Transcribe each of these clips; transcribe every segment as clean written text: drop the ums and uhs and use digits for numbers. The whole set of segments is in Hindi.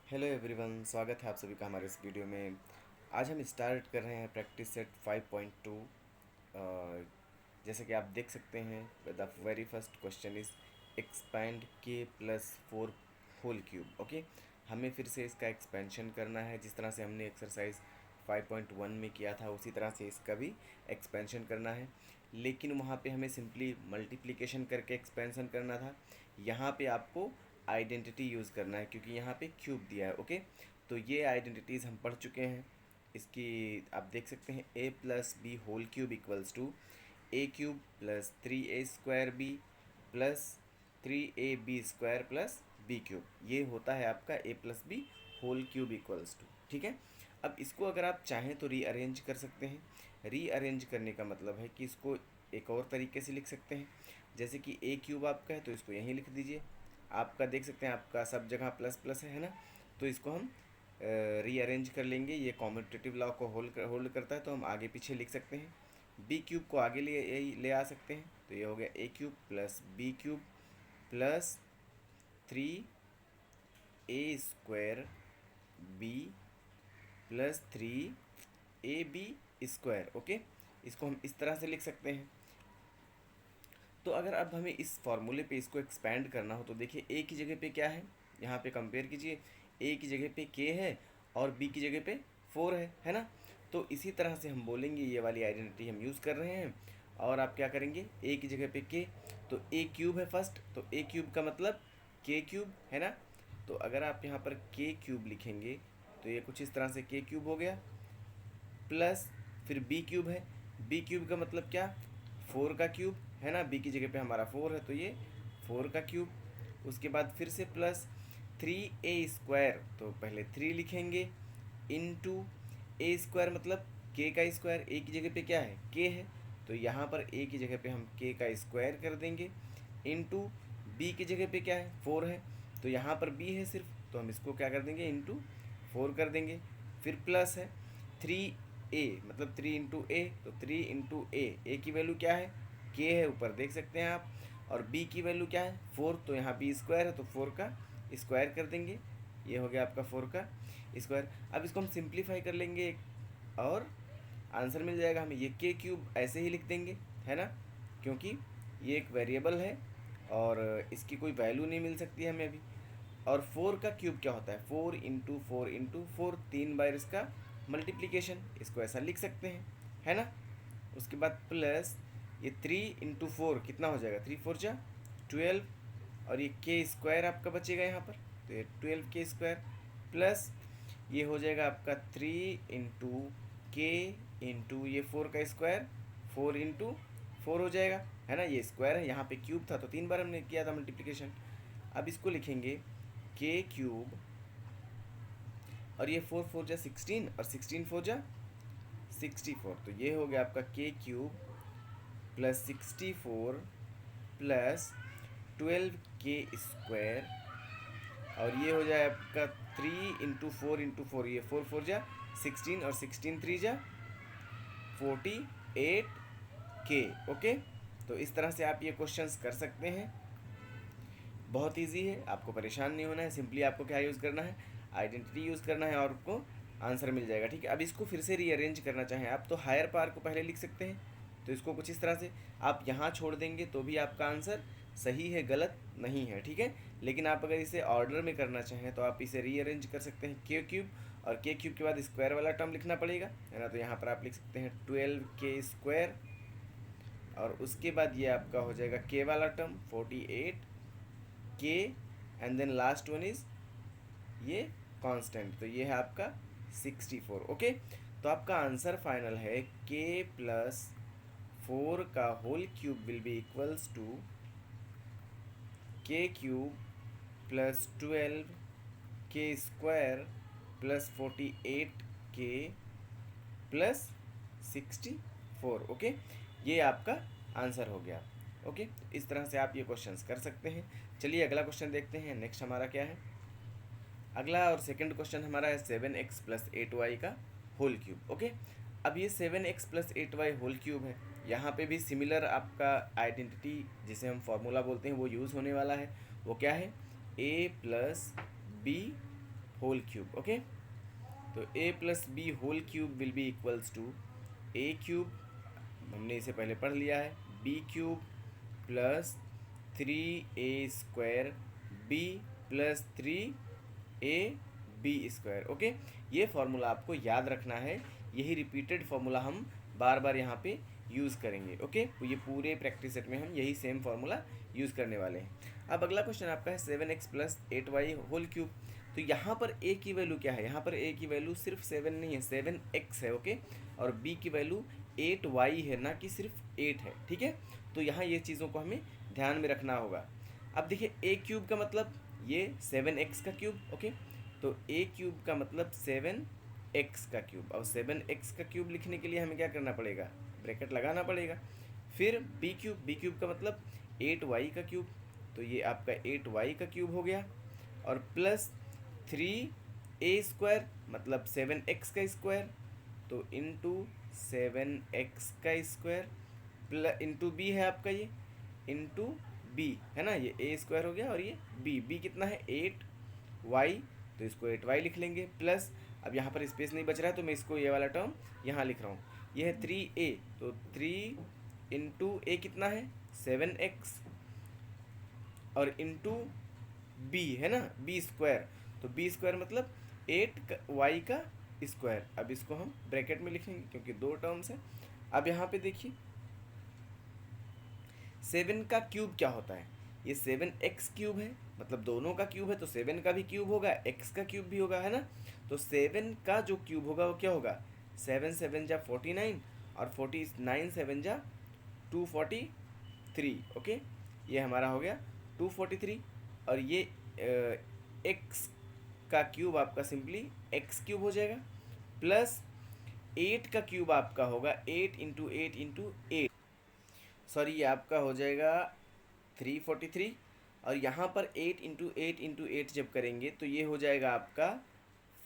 हेलो एवरीवन, स्वागत है आप सभी का हमारे इस वीडियो में। आज हम स्टार्ट कर रहे हैं प्रैक्टिस सेट 5.2। जैसे कि आप देख सकते हैं, the very first question is expand के प्लस 4 होल क्यूब। ओके, हमें फिर से इसका एक्सपेंशन करना है। जिस तरह से हमने एक्सरसाइज 5.1 में किया था उसी तरह से इसका भी एक्सपेंशन करना है, लेकिन वहाँ पे हमें सिंपली मल्टीप्लिकेशन करके एक्सपेंशन करना था। यहाँ पे आपको आइडेंटिटी यूज़ करना है क्योंकि यहाँ पे क्यूब दिया है। ओके, तो ये आइडेंटिटीज़ हम पढ़ चुके हैं। इसकी आप देख सकते हैं, a plus B whole cube equals to A cube plus 3a² b plus 3ab² plus B cube. ये होता है आपका a plus B whole cube equals to. ठीक है, अब इसको अगर आप चाहें तो रीअरेंज कर सकते हैं। रीअरेंज करने का मतलब है कि इसको एक और तरीके से लिख सकते हैं। जैसे कि a क्यूब आपका है तो इसको यहीं लिख दीजिए। आपका देख सकते हैं, आपका सब जगह प्लस प्लस है ना, तो इसको हम रीअरेंज कर लेंगे। ये कॉम्यूटेटिव लॉ को होल्ड करता है, तो हम आगे पीछे लिख सकते हैं। बी क्यूब को आगे ले आ सकते हैं, तो ये हो गया a cube plus B cube plus 3a² B plus 3ab²। Okay, इसको हम इस तरह से लिख सकते हैं। तो अगर अब हमें इस फॉर्मूले पे इसको एक्सपैंड करना हो तो देखिए, ए की जगह पे क्या है, यहाँ पे कंपेयर कीजिए। ए की जगह पे के है और बी की जगह पे 4 है ना। तो इसी तरह से हम बोलेंगे, ये वाली आइडेंटिटी हम यूज़ कर रहे हैं। और आप क्या करेंगे, ए की जगह पे के, तो ए क्यूब है फर्स्ट, तो ए क्यूब का मतलब के क्यूब है ना। तो अगर आप यहाँ पर के क्यूब लिखेंगे तो ये कुछ इस तरह से के क्यूब हो गया, प्लस फिर बी क्यूब है। बी क्यूब का मतलब क्या, 4 का क्यूब है ना। बी की जगह पे हमारा 4 है तो ये 4 का क्यूब। उसके बाद फिर से प्लस 3a², तो पहले 3 लिखेंगे, इनटू a² मतलब के का स्क्वायर। ए की जगह पे क्या है, के है, तो यहाँ पर ए की जगह पे हम के का स्क्वायर कर देंगे, इनटू बी की जगह पे क्या है, 4 है, तो यहाँ पर बी है सिर्फ, तो हम इसको क्या कर देंगे, इनटू 4 कर देंगे। फिर प्लस है 3a मतलब 3 इंटू ए, तो 3 इंटू ए की वैल्यू क्या है, के है, ऊपर देख सकते हैं आप। और b की वैल्यू क्या है, 4, तो यहाँ b² है तो 4 का स्क्वायर कर देंगे। ये हो गया आपका 4 का स्क्वायर। अब इसको हम सिंप्लीफाई कर लेंगे और आंसर मिल जाएगा हमें। ये के क्यूब ऐसे ही लिख देंगे, है ना, क्योंकि ये एक वेरिएबल है और इसकी कोई वैल्यू नहीं मिल सकती हमें अभी। और 4 का क्यूब क्या होता है, 4 इंटू 4 इंटू 4, 3 बार इसका मल्टीप्लीकेशन, इसको ऐसा लिख सकते हैं, है ना। उसके बाद प्लस ये 3 इंटू 4 कितना हो जाएगा, 3 4 जा 12, और ये के स्क्वायर आपका बचेगा यहाँ पर, तो ये 12 के² प्लस ये हो जाएगा आपका 3 इंटू के इंटू ये 4 का स्क्वायर, 4 इंटू 4 हो जाएगा, है ना। ये स्क्वायर है, यहाँ पे क्यूब था तो 3 बार हमने किया था मल्टीप्लिकेशन। अब इसको लिखेंगे के क्यूब, और ये 4 4 जा 16, और 16 4 जा 64, तो ये हो गया आपका के क्यूब प्लस 64 प्लस 12 के², और ये हो जाए आपका 3 इंटू 4, ये 4 4 जा 16, और 16 3 जा 48 के। ओके, तो इस तरह से आप ये क्वेश्चंस कर सकते हैं। बहुत इजी है, आपको परेशान नहीं होना है। सिंपली आपको क्या यूज़ करना है, आइडेंटिटी यूज़ करना है और आपको आंसर मिल जाएगा। ठीक है, अब इसको फिर से रीअरेंज करना चाहें आप तो हायर पावर को पहले लिख सकते हैं, तो इसको कुछ इस तरह से आप यहाँ छोड़ देंगे तो भी आपका आंसर सही है, गलत नहीं है। ठीक है, लेकिन आप अगर इसे ऑर्डर में करना चाहें तो आप इसे रीअरेंज कर सकते हैं, के क्यूब, और के क्यूब के बाद स्क्वायर वाला टर्म लिखना पड़ेगा, है ना। तो यहाँ पर आप लिख सकते हैं 12 के², और उसके बाद ये आपका हो जाएगा के वाला टर्म 48 के, and then last one is ये कांस्टेंट, तो ये है आपका 64। ओके, तो आपका आंसर फाइनल है के प्लस 4 का whole cube will be equals to K cube plus 12 K plus 48 K plus 64। Okay, ये आपका आंसर हो गया। ओके, इस तरह से आप ये क्वेश्चंस कर सकते हैं। चलिए अगला क्वेश्चन देखते हैं, नेक्स्ट हमारा क्या है। अगला और सेकंड क्वेश्चन हमारा है 7x प्लस 8y का होल क्यूब। ओके, अब ये 7x plus 8y whole cube है। यहाँ पे भी सिमिलर आपका आइडेंटिटी जिसे हम फार्मूला बोलते हैं वो यूज़ होने वाला है। वो क्या है, a plus B whole cube. Okay, तो a plus B whole cube will be equals to A cube, हमने इसे पहले पढ़ लिया है, b cube plus 3a² B plus 3ab²। Okay, ये फॉर्मूला आपको याद रखना है, यही रिपीटेड फॉर्मूला हम बार बार यहाँ पे यूज़ करेंगे। ओके, तो ये पूरे प्रैक्टिस सेट में हम यही सेम फॉर्मूला यूज़ करने वाले हैं। अब अगला क्वेश्चन आपका है 7x plus 8y whole cube. तो यहाँ पर a की वैल्यू क्या है, यहाँ पर a की वैल्यू सिर्फ 7 नहीं है, 7x है। ओके, और b की वैल्यू 8y है, ना कि सिर्फ 8 है। ठीक है, तो यहाँ ये चीज़ों को हमें ध्यान में रखना होगा। अब देखिए a क्यूब का मतलब ये 7x का क्यूब। ओके, तो a क्यूब का मतलब 7x का क्यूब। और 7x का क्यूब लिखने के लिए हमें क्या करना पड़ेगा, ब्रैकेट लगाना पड़ेगा। फिर b क्यूब का मतलब 8y का क्यूब, तो ये आपका 8y का क्यूब हो गया। और प्लस 3a² मतलब 7x का स्क्वायर, तो इंटू 7x का स्क्वायर प्लस इंटू बी है आपका ये, इंटू बी है ना, ये a² हो गया और ये b कितना है 8y, तो इसको 8y लिख लेंगे। प्लस अब यहाँ पर स्पेस नहीं बच रहा है तो मैं इसको ये वाला टर्म यहाँ लिख रहा हूँ, ये है 3a, तो 3 इंटू ए कितना है 7x और इंटू बी है ना b², तो b² मतलब 8y का स्क्वायर। अब इसको हम ब्रैकेट में लिखेंगे क्योंकि दो टर्म्स हैं। अब यहाँ पे देखिए 7 का क्यूब क्या होता है, ये 7x क्यूब है, मतलब दोनों का क्यूब है, तो 7 का भी क्यूब होगा, x का क्यूब भी होगा, है ना। तो 7 का जो क्यूब होगा वो क्या होगा, 7 7 जा 49 और 49 7 जा 243। ओके, ये हमारा हो गया 243। और ये x का क्यूब आपका सिंपली x क्यूब हो जाएगा, प्लस 8 का क्यूब आपका होगा 8 इंटू 8 इंटू 8, सॉरी ये आपका हो जाएगा 343। और यहाँ पर 8 इंटू 8 इंटू 8 जब करेंगे तो ये हो जाएगा आपका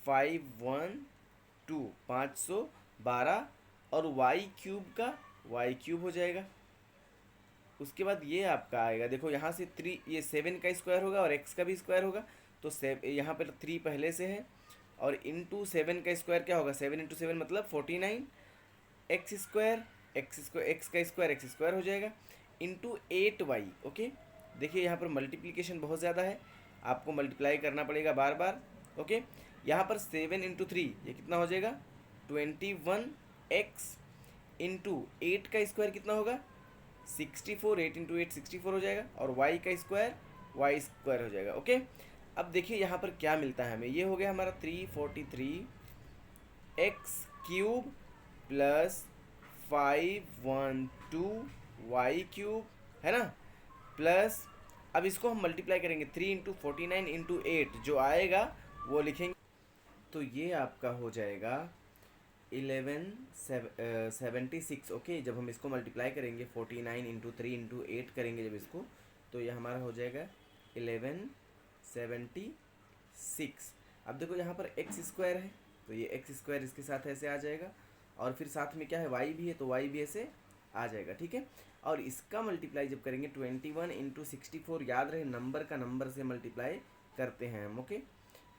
512 और y क्यूब का y क्यूब हो जाएगा। उसके बाद ये आपका आएगा, देखो यहाँ से 3, ये 7 का स्क्वायर होगा और x का भी स्क्वायर होगा, तो यहाँ पर 3 पहले से है और इंटू 7 का स्क्वायर क्या होगा, 7 इंटू 7 मतलब 49 x का स्क्वायर हो जाएगा इंटू 8y। ओके, देखिए यहाँ पर मल्टीप्लिकेशन बहुत ज़्यादा है, आपको मल्टीप्लाई करना पड़ेगा बार बार। ओके, यहाँ पर 7 इंटू 3 ये कितना हो जाएगा 21x इंटू 8 का स्क्वायर कितना होगा 64, 8 इंटू 8 64 हो जाएगा और y का स्क्वायर y² हो जाएगा। ओके, अब देखिए यहाँ पर क्या मिलता है हमें, ये हो गया हमारा 343 x cube plus 512 y cube, है ना, प्लस अब इसको हम मल्टीप्लाई करेंगे 3 इंटू 49 इंटू 8, जो आएगा वो लिखेंगे, तो ये आपका हो जाएगा 1176। ओके, जब हम इसको मल्टीप्लाई करेंगे 49 इंटू 3 इंटू 8 करेंगे जब इसको, तो ये हमारा हो जाएगा 1176। अब देखो यहाँ पर x² है, तो ये x² इसके साथ ऐसे आ जाएगा और फिर साथ में क्या है y भी है, तो y भी ऐसे आ जाएगा। ठीक है, और इसका मल्टीप्लाई जब करेंगे 21 इंटू 64, याद रहे नंबर का नंबर से मल्टीप्लाई करते हैं हम। ओके,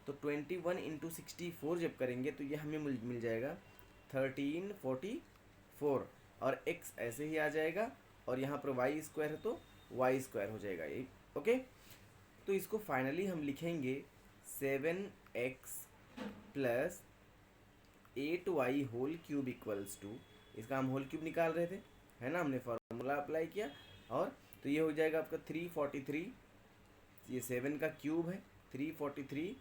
तो 21 इंटू 64 जब करेंगे तो ये हमें मिल जाएगा 1344 और x ऐसे ही आ जाएगा और यहाँ पर y² है तो y² हो जाएगा ये। ओके, तो इसको फाइनली हम लिखेंगे 7x plus 8y whole cube equals to, इसका हम होल क्यूब निकाल रहे थे, है ना, हमने फॉर्मूला अप्लाई किया, और तो ये हो जाएगा आपका 343, ये 7 का क्यूब है, 343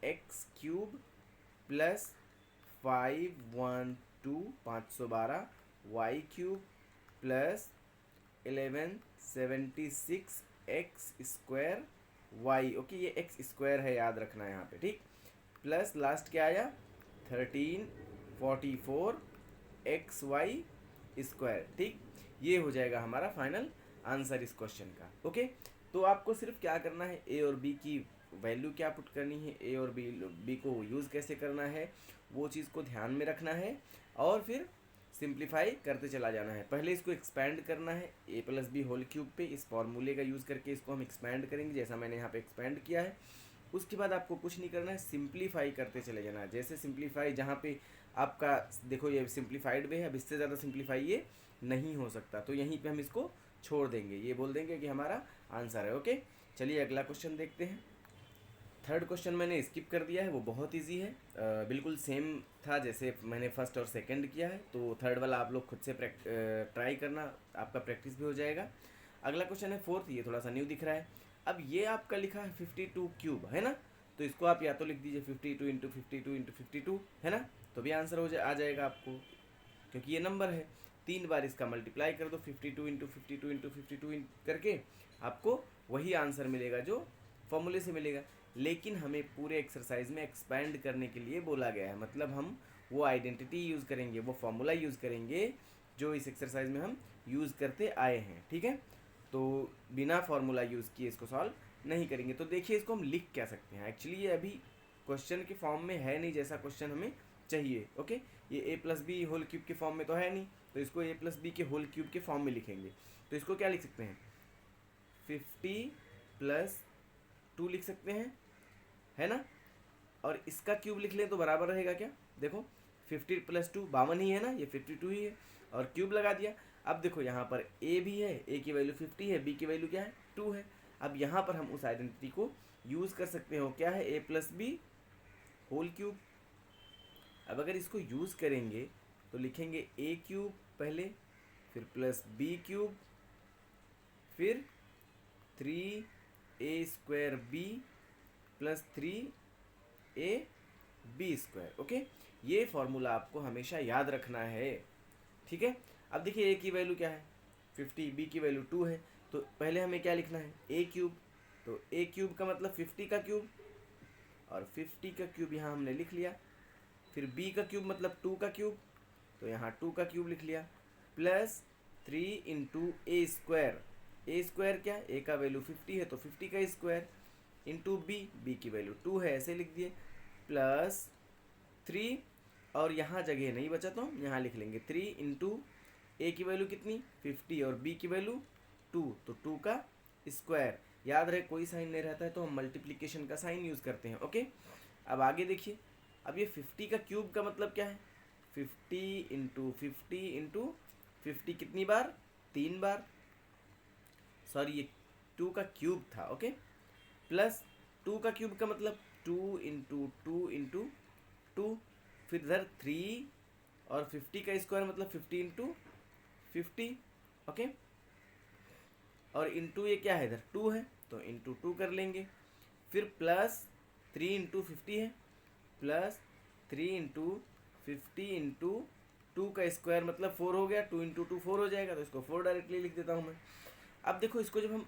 x cube plus 512 y cube plus 1176 x square y। Okay, ये x स्क्वायर है, याद रखना है यहाँ पे, ठीक, प्लस लास्ट क्या आया 1344 xy स्क्वायर। ठीक, ये हो जाएगा हमारा फाइनल आंसर इस क्वेश्चन का। ओके, तो आपको सिर्फ क्या करना है, ए और बी की वैल्यू क्या पुट करनी है, ए और बी को यूज़ कैसे करना है वो चीज़ को ध्यान में रखना है और फिर सिंप्लीफाई करते चला जाना है। पहले इसको एक्सपैंड करना है ए प्लस बी होल क्यूब पे, इस फॉर्मूले का यूज़ करके इसको हम एक्सपैंड करेंगे जैसा मैंने यहाँ पे एक्सपैंड किया है। उसके बाद आपको कुछ नहीं करना है, सिंप्लीफाई करते चले जाना है। जैसे सिंप्लीफाई जहाँ पे आपका देखो ये सिंप्लीफाइड वे है, अब इससे ज़्यादा सिंप्लीफाई ये नहीं हो सकता, तो यहीं पे हम इसको छोड़ देंगे, ये बोल देंगे कि हमारा आंसर है। ओके, चलिए अगला क्वेश्चन देखते हैं। थर्ड क्वेश्चन मैंने स्किप कर दिया है, वो बहुत इजी है, बिल्कुल सेम था जैसे मैंने फर्स्ट और सेकंड किया है, तो थर्ड वाला आप लोग खुद से ट्राई करना, आपका प्रैक्टिस भी हो जाएगा। अगला क्वेश्चन है फोर्थ, ये थोड़ा सा न्यू दिख रहा है। अब ये आपका लिखा है 52 क्यूब, है ना, तो इसको आप या तो लिख दीजिए 52 इंटू 52 इंटू 52, है ना, तो भी आंसर आ जाएगा आपको, क्योंकि ये नंबर है। 3 बार इसका मल्टीप्लाई कर दो 52 इंटू 52 इंटू 52 करके, आपको वही आंसर मिलेगा जो फॉर्मूले से मिलेगा। लेकिन हमें पूरे एक्सरसाइज में एक्सपैंड करने के लिए बोला गया है, मतलब हम वो आइडेंटिटी यूज़ करेंगे, वो फॉर्मूला यूज़ करेंगे जो इस एक्सरसाइज में हम यूज़ करते आए हैं, ठीक है। तो बिना फार्मूला यूज़ किए इसको सॉल्व नहीं करेंगे। तो देखिए इसको हम लिख क्या सकते हैं, एक्चुअली ये अभी क्वेश्चन के फॉर्म में है नहीं जैसा क्वेश्चन हमें चाहिए। ओके, ये ए प्लस बी होल क्यूब के फॉर्म में तो है नहीं, तो इसको ए प्लस बी के होल क्यूब के फॉर्म में लिखेंगे। तो इसको क्या लिख सकते हैं, 50 प्लस 2 लिख सकते हैं, है ना, और इसका क्यूब लिख लें तो बराबर रहेगा क्या, देखो 50 प्लस 2 52 ही है ना, ये 52 ही है, और क्यूब लगा दिया। अब देखो यहाँ पर ए भी है, ए की वैल्यू 50 है, बी की वैल्यू क्या है 2 है। अब यहाँ पर हम उस आइडेंटिटी को यूज़ कर सकते हो, क्या है, ए प्लस बी होल क्यूब। अब अगर इसको यूज़ करेंगे तो लिखेंगे ए क्यूब पहले, फिर प्लस बी क्यूब, फिर 3a² B plus 3ab²। Okay, ये फॉर्मूला आपको हमेशा याद रखना है, ठीक है। अब देखिए ए की वैल्यू क्या है 50, बी की वैल्यू 2 है, तो पहले हमें क्या लिखना है ए क्यूब, तो ए क्यूब का मतलब 50 का क्यूब, और 50 का क्यूब यहाँ हमने लिख लिया। फिर बी का क्यूब मतलब 2 का क्यूब, तो यहाँ 2 का क्यूब लिख लिया, प्लस 3 इंटू a², a² क्या, ए का वैल्यू 50 है तो 50 का स्क्वायर, इंटू बी, बी की वैल्यू 2 है ऐसे लिख दिए, प्लस 3, और यहाँ जगह नहीं बचा तो हम यहाँ लिख लेंगे 3 इंटू ए की वैल्यू कितनी 50 और बी की वैल्यू 2, तो 2 का स्क्वायर। याद रहे कोई साइन नहीं रहता है तो हम मल्टीप्लिकेशन का साइन यूज़ करते हैं। ओके, अब आगे देखिए, अब ये 50 का क्यूब का मतलब क्या है, 50 इंटू 50 इंटू 50 कितनी बार, 3 बार, सॉरी ये 2 का क्यूब था। ओके, प्लस 2 का क्यूब का मतलब 2 इंटू 2 इंटू 2, फिर इधर 3 और 50 का स्क्वायर मतलब 50 इंटू 50। ओके, और इंटू ये क्या है इधर 2 है तो इंटू 2 कर लेंगे, फिर प्लस 3 इंटू 50 है, प्लस 3 इंटू 50 इंटू 2 का स्क्वायर मतलब 4 हो गया, 2 इंटू 2 4 हो जाएगा, तो इसको 4 डायरेक्टली लिख देता हूँ मैं। अब देखो इसको जब हम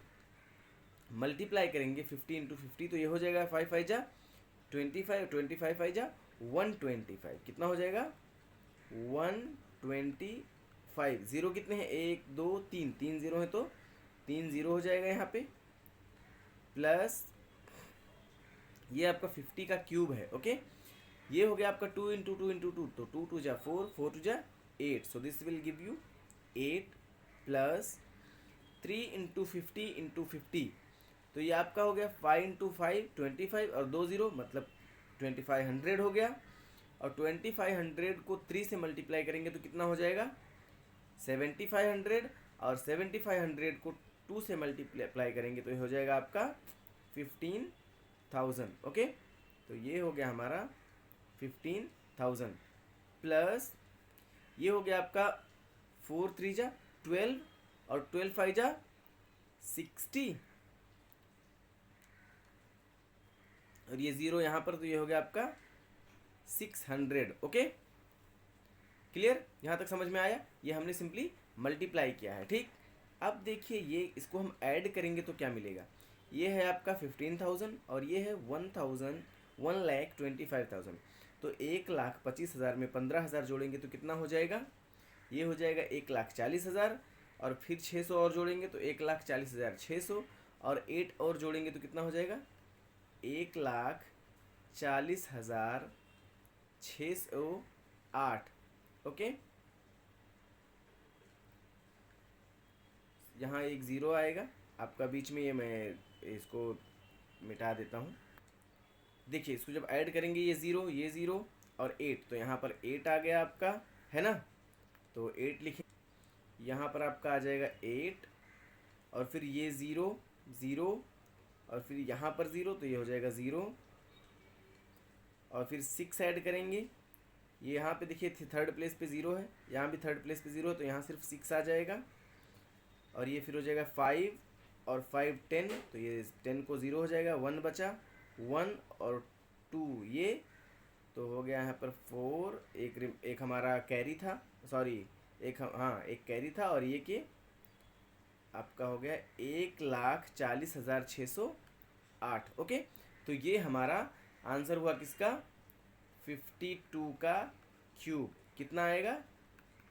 मल्टीप्लाई करेंगे 50 इंटू 50 तो ये हो जाएगा 5 5 जा 25, 25 5 जा 125, कितना हो जाएगा 125। जीरो कितने हैं 1 2 3, 3 जीरो है तो 3 जीरो हो जाएगा यहाँ पे, प्लस ये आपका 50 का क्यूब है। ओके, ये हो गया आपका 2 इंटू 2 इंटू 2, तो 2 2 जा 4, 4 2 जा 8, so this will give you 8, plus 3 into 50 into 50, तो ये आपका हो गया 5 इंटू 5 25, और 2 जीरो मतलब 2500 हो गया, और 2500 को 3 से मल्टीप्लाई करेंगे तो कितना हो जाएगा 7500, और 7500 को 2 से मल्टीप्लाई करेंगे तो ये हो जाएगा आपका 15000। ओके, तो ये हो गया हमारा 15000, प्लस ये हो गया आपका 4 3 जा 12, और 12 5 जा 60, और ये जीरो यहाँ पर, तो ये हो गया आपका 600। ओके, क्लियर, यहाँ तक समझ में आया, ये हमने सिंपली मल्टीप्लाई किया है, ठीक। अब देखिए ये इसको हम ऐड करेंगे तो क्या मिलेगा, ये है आपका 15000 और ये है 1,25,000, तो 1,25,000 में 15,000 जोड़ेंगे तो कितना हो जाएगा, ये हो जाएगा 1,40,000, और फिर 600 और जोड़ेंगे तो 1,40,600, और 8 और जोड़ेंगे तो कितना हो जाएगा 1,40,608। ओके, यहाँ एक ज़ीरो आएगा आपका बीच में, ये मैं इसको मिटा देता हूँ, देखिए इसको जब ऐड करेंगे ये ज़ीरो और 8, तो यहाँ पर 8 आ गया आपका, है ना। तो 8 लिखे, यहाँ पर आपका आ जाएगा 8, और फिर ये ज़ीरो ज़ीरो, और फिर यहाँ पर ज़ीरो, तो ये हो जाएगा ज़ीरो, और फिर 6 ऐड करेंगे। ये यहाँ पे देखिए थर्ड प्लेस पे ज़ीरो है, यहाँ भी थर्ड प्लेस पे ज़ीरो, तो यहाँ सिर्फ 6 आ जाएगा, और ये फिर हो जाएगा 5, और 5 10, तो ये 10 को ज़ीरो हो जाएगा, 1 बचा, 1 और 2 ये, तो हो गया यहाँ पर 4, एक हमारा कैरी था, सॉरी हाँ एक कैरी था, और ये कि आपका हो गया 1,40,608। ओके, तो ये हमारा आंसर हुआ किसका, 52 का क्यूब। कितना आएगा,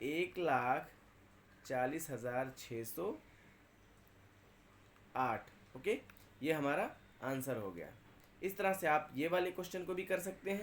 1,40,608। ओके, ये हमारा आंसर हो गया। इस तरह से आप ये वाले क्वेश्चन को भी कर सकते हैं।